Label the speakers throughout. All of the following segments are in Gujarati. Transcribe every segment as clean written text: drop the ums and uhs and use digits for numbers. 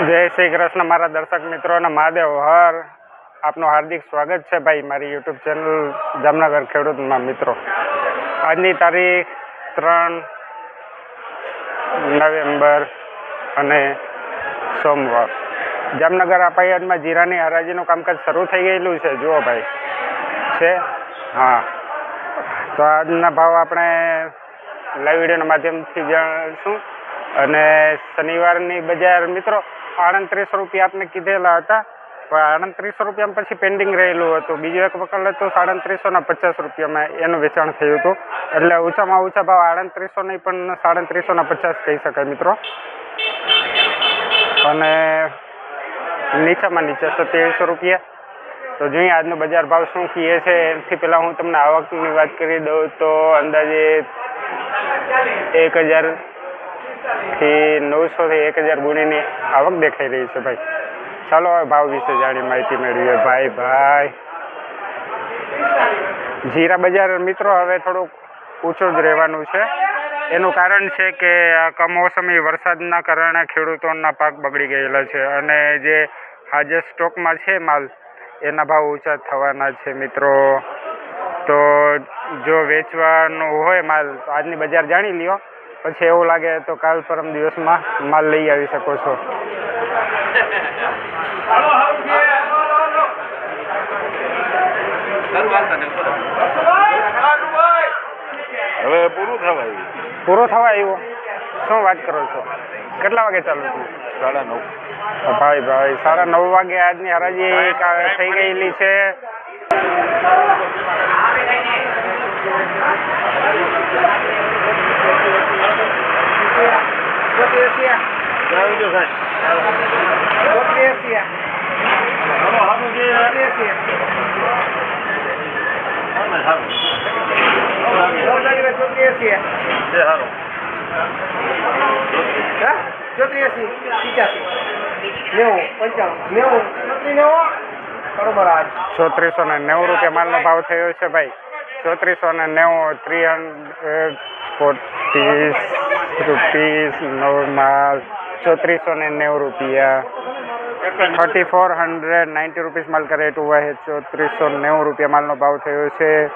Speaker 1: જય શ્રી કૃષ્ણ મારા દર્શક મિત્રો અને મહાદેવ હર આપનું હાર્દિક સ્વાગત છે ભાઈ મારી યુટ્યુબ ચેનલ જામનગર ખેડૂતમાં મિત્રો આજની તારીખ 3 નવેમ્બર અને સોમવાર જામનગર અપાયાતમાં જીરાની હરાજીનું કામકાજ શરૂ થઈ ગયેલું છે જુઓ ભાઈ છે હા તો આજના ભાવ આપણે લાઈવ વિડીયોના માધ્યમથી જાણીશું અને શનિવારની બજાર મિત્રો 38 રૂપિયા આપને કીધેલા હતા પણ 38 રૂપિયામાં પછી પેન્ડિંગ રહેલું હતું બીજું એક વકલ હતું 3750 રૂપિયામાં એનું વેચાણ થયું હતું એટલે ઊંચામાં ઊંચા ભાવ 3800 નહીં પણ 3750 કહી શકાય મિત્રો અને નીચામાં નીચા 2700 રૂપિયા તો જોઈએ આજનો બજાર ભાવ શું કહે છે એનાથી પહેલાં હું તમને આવકની વાત કરી દઉં તો અંદાજે 1000 થી 900 થી 1000 ગુણીની આવક દેખાઈ રહી છે ભાઈ ચાલો હવે ભાવ વિશે જાણી માહિતી મેળવીએ ભાઈ જીરા બજાર મિત્રો હવે થોડુંક ઊંચું જ રહેવાનું છે એનું કારણ છે કે કમોસમી વરસાદના કારણે ખેડૂતોના પાક બગડી ગયેલા છે અને જે હાજર સ્ટોકમાં છે માલ એના ભાવ ઊંચા થવાના છે મિત્રો તો જો વેચવાનું હોય માલ તો આજની બજાર જાણી લ્યો પછી એવું લાગે તો કાલ પરમ દિવસમાં માલ લઈ આવી શકો છો
Speaker 2: હવે
Speaker 1: પૂરો થવા આવ્યો શું વાત કરો છો કેટલા વાગે ચાલુ થયું
Speaker 2: 9:30
Speaker 1: ભાઈ 9:30 વાગે આજની હરાજી થઈ ગયેલી છે ₹3490 માલનો ભાવ થયો છે ભાઈ 3490 ₹340 માલ 3490 રૂપિયા 3490 માલ का रेट हुआ है 3490 रुपया माल नो भाव थयो છે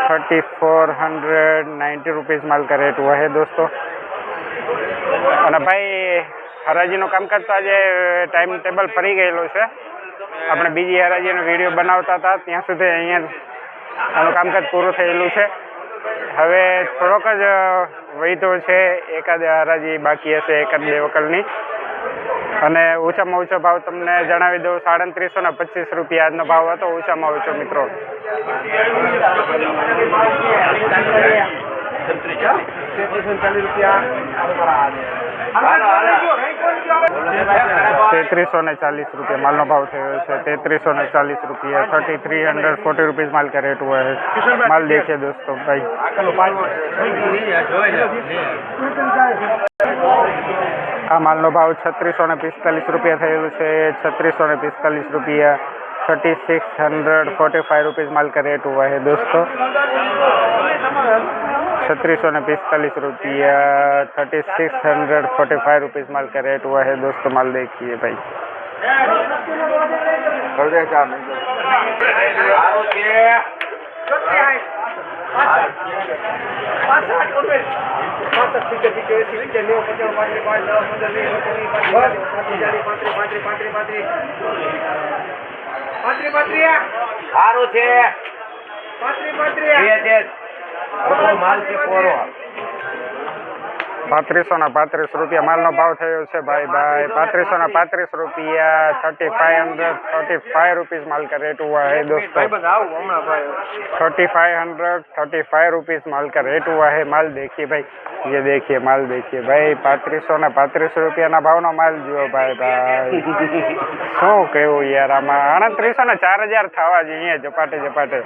Speaker 1: 3490 माल का रेट हुआ है दोस्तों અને ભાઈ હરાજીનું કામકાજ તો આજે ટાઈમ ટેબલ ફરી ગયેલું છે આપણે બીજી હરાજીનો વિડીયો બનાવતા હતા ત્યાં સુધી અહીંયા આનું કામકાજ પૂરું થયેલું છે હવે થોડોક જ વૈધો છે એકાદ હરાજી બાકી હશે એકાદ બે વકલની અને ઊંચામાં ઊંચો ભાવ તમને જણાવી દઉં 3725 રૂપિયા આજનો ભાવ હતો ઊંચામાં ઊંચો મિત્રો 3340 रुपया माल नो भाव थयो है 3340 रुपया 3340 माल का रेट हुआ है माल देखिए दोस्तों भाई आ माल नो भाव 3645 रुपया थयो है 3645 रुपया 3645 माल का रेट हुआ है दोस्तों 3645 रुपया 3645 माल का रेट हुआ है दोस्तों माल देखिए भाई
Speaker 2: माल के पोरो
Speaker 1: 3535 रुपया माल नो भाव थयो है भाई 3535 रुपया 3535 माल का रेट हुआ है दोस्तों 3535 माल का रेट हुआ है माल देखिए भाई ये देखिए माल देखिए भाई 3535 रुपया ना भाव नो माल जो भाई शू कहूँ यार आमा 38 ने 4000 थवा જોઈએ જપાટે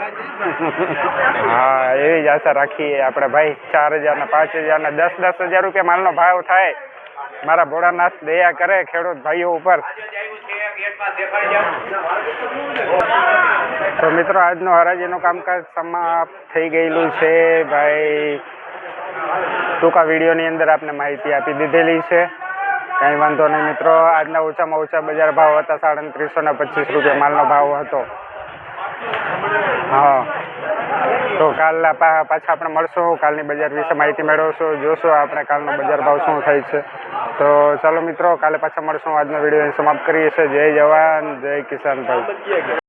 Speaker 1: हाँ એવી જ આશા રાખીએ આપણે ભાઈ 4000 ને 5000 ને 10,000 રૂપિયા માલનો ભાવ થાય મારા ભોળાનાથ દયા કરે ખેડૂત ભાઈઓ ઉપર તો મિત્રો આજનો હરાજીનું કામકાજ સમાપ્ત થઈ ગયેલું છે ભાઈ ટૂંકા વિડીયોની અંદર આપને માહિતી આપી દીધેલી છે કાંઈ વાંધો નહીં મિત્રો. આજના ઓછામાં ઓછા બજાર ભાવ હતા 3725 રૂપિયા માલનો ભાવ હતો. હા, તો કાલ પાછા આપણે મળશું. કાલની બજાર વિશે માહિતી મેળવશું, જોશું આપણે કાલનો બજાર ભાવ શું થાય છે. તો ચાલો મિત્રો, કાલે પાછા મળશું. આજનો વિડીયો સમાપ્ત કરીએ છીએ. જય જવાન, જય કિસાન ભાઈ.